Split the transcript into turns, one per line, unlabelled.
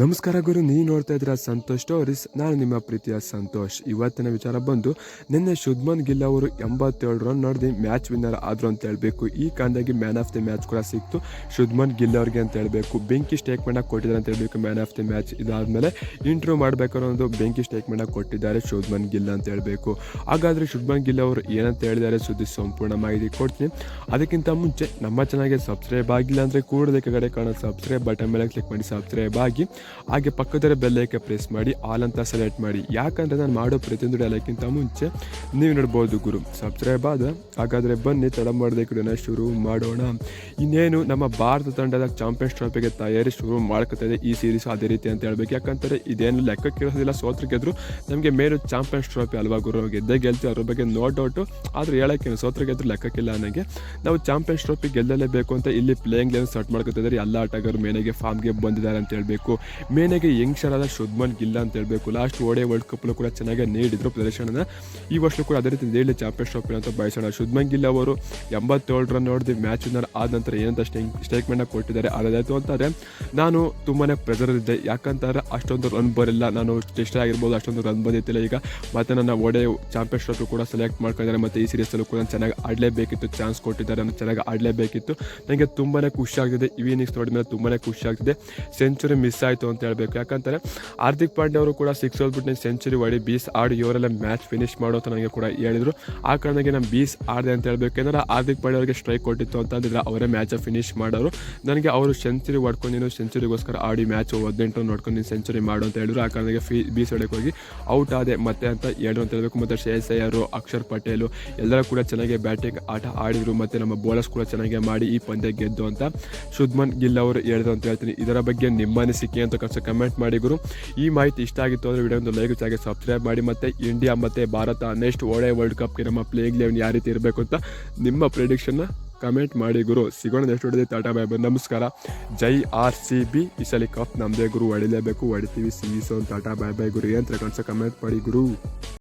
ನಮಸ್ಕಾರ ಗುರು, ನೀವು ನೋಡ್ತಾ ಇದ್ದೀರಾ ಸಂತೋಷ್ ಸ್ಟೋರೀಸ್. ನಾನು ನಿಮ್ಮ ಪ್ರೀತಿಯ ಸಂತೋಷ್. ಇವತ್ತಿನ ವಿಚಾರ ಬಂದು ನಿನ್ನೆ ಶುಭ್ಮನ್ ಗಿಲ್ ಅವರು 87 ರನ್ ನೋಡಿದು ಮ್ಯಾಚ್ ವಿನ್ನರ್ ಆದರು ಅಂತ ಹೇಳಬೇಕು. ಈ ಕಾರಣದಾಗಿ ಮ್ಯಾನ್ ಆಫ್ ದಿ ಮ್ಯಾಚ್ ಕೂಡ ಸಿಕ್ತು ಶುಭ್ಮನ್ ಗಿಲ್ ಅವ್ರಿಗೆ ಅಂತ ಹೇಳಬೇಕು. ಬೆಂಕಿ ಸ್ಟೇಟ್ಮೆಂಟ್ ಕೊಟ್ಟಿದ್ದಾರೆ ಅಂತ ಹೇಳಬೇಕು ಮ್ಯಾನ್ ಆಫ್ ದಿ ಮ್ಯಾಚ್. ಇದಾದಮೇಲೆ ಇಂಟ್ರ್ಯೂ ಮಾಡಬೇಕಾದ್ರೆ ಒಂದು ಬೆಂಕಿ ಸ್ಟೇಟ್ಮೆಂಟ್ ಕೊಟ್ಟಿದ್ದಾರೆ ಶುಭ್ಮನ್ ಗಿಲ್ ಅಂತ ಹೇಳಬೇಕು. ಹಾಗಾದರೆ ಶುಭ್ಮನ್ ಗಿಲ್ ಅವರು ಏನಂತ ಹೇಳಿದ್ದಾರೆ ಸುದ್ದಿ ಸಂಪೂರ್ಣ ಮಾಹಿತಿ ಕೊಡ್ತೀನಿ. ಅದಕ್ಕಿಂತ ಮುಂಚೆ ನಮ್ಮ ಚಾನಲ್ಗೆ ಸಬ್ಸ್ಕ್ರೈಬ್ ಆಗಿಲ್ಲ ಅಂದರೆ ಕೂಡಲೇ ಕೆಳಗಡೆ ಕಾಣೋ ಸಬ್ಸ್ಕ್ರೈಬ್ ಬಟನ್ ಮೇಲೆ ಕ್ಲಿಕ್ ಮಾಡಿ ಸಬ್ಸ್ಕ್ರೈಬ್ ಆಗಿ, ಹಾಗೆ ಪಕ್ಕದ ಬೆಲ್ಲೈಕೆ ಪ್ರೆಸ್ ಮಾಡಿ ಆಲ್ ಅಂತ ಸೆಲೆಕ್ಟ್ ಮಾಡಿ. ಯಾಕಂದರೆ ನಾನು ಮಾಡೋ ಪ್ರತಿಯೊಂದು ಡೈಲಾಗ್ಗಿಂತ ಮುಂಚೆ ನೀವು ನೋಡ್ಬೋದು ಗುರು. ಸಬ್ಸ್ಕ್ರೈಬ್ ಆದ ಹಾಗಾದರೆ ಬನ್ನಿ ತಡ ಮಾಡದೆ ಕೂಡ ಶುರು ಮಾಡೋಣ. ಇನ್ನೇನು ನಮ್ಮ ಭಾರತ ತಂಡದ ಚಾಂಪಿಯನ್ಸ್ ಟ್ರೋಫಿಗೆ ತಯಾರಿ ಶುರು ಮಾಡ್ಕೊತಾ ಇದೆ ಈ ಸೀರೀಸ್. ಅದೇ ರೀತಿ ಅಂತ ಹೇಳ್ಬೇಕು. ಯಾಕಂದರೆ ಇದೇನು ಲೆಕ್ಕಕ್ಕಿರೋದಿಲ್ಲ, ಸೋತ್ರ ಗೆದ್ರು ನಮಗೆ ಮೇಲು ಚಾಂಪಿಯನ್ಸ್ ಟ್ರೋಫಿ ಅಲ್ವಾ ಗುರು. ಗೆದ್ದೇ ಗೆಲ್ತೀವಿ, ಅದ್ರ ಬಗ್ಗೆ ನೋ ಡೌಟು. ಆದರೆ ಹೇಳೋಕ್ಕೇನು, ಸೋತ್ರ ಗೆದ್ರು ಲೆಕ್ಕಕ್ಕಿಲ್ಲ ನನಗೆ. ನಾವು ಚಾಂಪಿಯನ್ಸ್ ಟ್ರೋಫಿ ಗೆಲ್ಲಲೇಬೇಕು ಅಂತ ಇಲ್ಲಿ ಪ್ಲೇಯಿಂಗ್ ಲೆವೆನ್ ಸ್ಟಾರ್ಟ್ ಮಾಡ್ಕೊತಿದ್ದಾರೆ. ಎಲ್ಲ ಆಟಗಾರರು ಮೇನೆಗೆ ಫಾರ್ಮ್ಗೆ ಬಂದಿದ್ದಾರೆ ಅಂತ ಹೇಳಬೇಕು. ಮೇನೆಗೆ ಯಂಗ್ಸ್ಟರ್ ಆದ ಶುಭ್ಮನ್ ಗಿಲ್ ಅಂತ ಹೇಳಬೇಕು. ಲಾಸ್ಟ್ ಓಡಿಐ ವರ್ಲ್ಡ್ ಕಪ್ಲು ಕೂಡ ಚೆನ್ನಾಗಿ ನೀಡಿದ್ರು ಪ್ರದರ್ಶನನ. ಈ ವರ್ಷ ಕೂಡ ಅದೇ ರೀತಿ ನೀಡಲಿ ಚಾಂಪಿಯನ್ಸ್ ಟ್ರೋಫಿ ಅಂತ ಬಯಸೋಣ. ಶುಭ್ಮನ್ ಗಿಲ್ ಅವರು 87 ರನ್ ನೋಡಿದ ಮ್ಯಾಚ್ ವಿನ್ನರ್ ಆದ ನಂತರ ಏನಂತ ಸ್ಟೇಟ್ಮೆಂಟ್ ಕೊಟ್ಟಿದ್ದಾರೆ. ಅದಾಯಿತು ಅಂತಾರೆ, ನಾನು ತುಂಬಾ ಪ್ರೆಸರ್ ಇದ್ದೆ. ಯಾಕಂತಾರೆ ಅಷ್ಟೊಂದು ರನ್ ಬರಿಲ್ಲ, ನಾನು ಟೆಸ್ಟ್ ಆಗಿರ್ಬೋದು ಅಷ್ಟೊಂದು ರನ್ ಬಂದಿತ್ತಿಲ್ಲ. ಈಗ ಮತ್ತೆ ನನ್ನ ಓಡಿಐ ಚಾಂಪಿಯನ್ಸ್ ಟ್ರೋಫಿ ಕೂಡ ಸೆಲೆಕ್ಟ್ ಮಾಡ್ಕೊಂಡಿದ್ದಾರೆ. ಮತ್ತು ಈ ಸೀರೀಸಲ್ಲೂ ಕೂಡ ಚೆನ್ನಾಗಿ ಆಡಲೇಬೇಕಿತ್ತು, ಚಾನ್ಸ್ ಕೊಟ್ಟಿದ್ದಾರೆ, ನಾನು ಚೆನ್ನಾಗಿ ಆಡಲೇಬೇಕಿತ್ತು. ನನಗೆ ತುಂಬಾ ಖುಷಿ ಆಗ್ತಿದೆ. ಇನ್ನಿಂಗ್ಸ್ ನೋಡಿದ ಮೇಲೆ ತುಂಬಾ ಖುಷಿ ಆಗ್ತಿದೆ. ಸೆಂಚುರಿ ಮಿಸ್ ಆಯಿತು ಅಂತ ಹೇಳಬೇಕು. ಯಾಕಂದರೆ ಹಾರ್ದಿಕ್ ಪಾಂಡ್ಯ ಅವರು ಕೂಡ 6 ಹೊಡೆದ್ಬಿಟ್ಟು ಸೆಂಚುರಿ ಹೊಡಿ 20 ಆಡಿ ಇವರೆಲ್ಲ ಮ್ಯಾಚ್ ಫಿನಿಶ್ ಮಾಡೋ ಅಂತ ನನಗೆ ಕೂಡ ಹೇಳಿದರು. ಆ ಕಾರಣಕ್ಕೆ ನಾನು 20 ಆಡಿದೆ ಅಂತ ಹೇಳಬೇಕು. ಏನಾದ್ರೆ ಹಾರ್ದಿಕ್ ಪಾಂಡ್ಯ ಅವರಿಗೆ ಸ್ಟ್ರೈಕ್ ಕೊಟ್ಟಿತ್ತು ಅಂತಂದ್ರೆ ಅವರೇ ಮ್ಯಾಚ್ ಫಿನಿಶ್ ಮಾಡೋರು. ನನಗೆ ಅವರು ಸೆಂಚುರಿ ಹೊಡ್ಕೊಂಡು ಸೆಂಚುರಿಗೋಸ್ಕರ ಆಡಿ ಮ್ಯಾಚ್ 18 ನೋಡ್ಕೊಂಡು ನೀನು ಸೆಂಚುರಿ ಮಾಡು ಅಂತ ಹೇಳಿದ್ರು. ಆ ಕಾರಣಕ್ಕೆ 20 ಹೊಡೆಗೆ ಹೋಗಿ ಔಟ್ ಆದೆ ಮತ್ತೆ ಅಂತ ಹೇಳಿದ್ರು ಅಂತ ಹೇಳಬೇಕು. ಮತ್ತು ಶ್ರೇಯಸ್ ಅಯ್ಯರ್, ಅಕ್ಷರ್ ಪಟೇಲು ಎಲ್ಲರೂ ಕೂಡ ಚೆನ್ನಾಗಿ ಬ್ಯಾಟಿಂಗ್ ಆಟ ಆಡಿದರು. ಮತ್ತು ನಮ್ಮ ಬೌಲರ್ಸ್ ಕೂಡ ಚೆನ್ನಾಗಿ ಮಾಡಿ ಈ ಪಂದ್ಯ ಗೆದ್ದು ಅಂತ ಶುಭ್ಮನ್ ಗಿಲ್ ಅವರು ಹೇಳಿದ್ರು ಅಂತ ಹೇಳ್ತೀನಿ. ಇದರ ಬಗ್ಗೆ ನಿಮ್ಮ ಅನಿಸಿಕೆ ಅಂತ ಕಮೆಂಟ್ ಮಾಡಿ ಗುರು. ಈ ಮಾಹಿತಿ ಇಷ್ಟ ಆಗಿತ್ತು ಅಂದರೆ ವಿಡಿಯೋ ಒಂದು ಲೈಕ್ ಚಾಗೆ ಸಬ್ಸ್ಕ್ರೈಬ್ ಮಾಡಿ. ಮತ್ತು ಇಂಡಿಯಾ ಮತ್ತು ಭಾರತ ನೆಕ್ಸ್ಟ್ ಓಡಿಐ ವರ್ಲ್ಡ್ ಕಪ್ಗೆ ನಮ್ಮ ಪ್ಲೇಯಿಂಗ್ ಲೆವೆನ್ ಯಾವ ರೀತಿ ಇರಬೇಕು ಅಂತ ನಿಮ್ಮ ಪ್ರೆಡಿಕ್ಷನ್ನ ಕಮೆಂಟ್ ಮಾಡಿ ಗುರು. ಸಿಗೋಣ ನೆಕ್ಸ್ಟ್ ಹೊಡೆದು ಟಾಟಾ ಬೈ ಬೈ, ನಮಸ್ಕಾರ. ಜೈ RCB. ಈ ಸಲ ಕಪ್ ನಮ್ಮದೇ ಗುರು, ಹೊಡಿಲೇಬೇಕು, ಹೊಡಿತೀವಿ. ಸೀಸನ್ ಟಾಟಾ ಬೈ ಬೈ ಗುರು. ಏನು ಕಮೆಂಟ್ ಮಾಡಿ ಗುರು.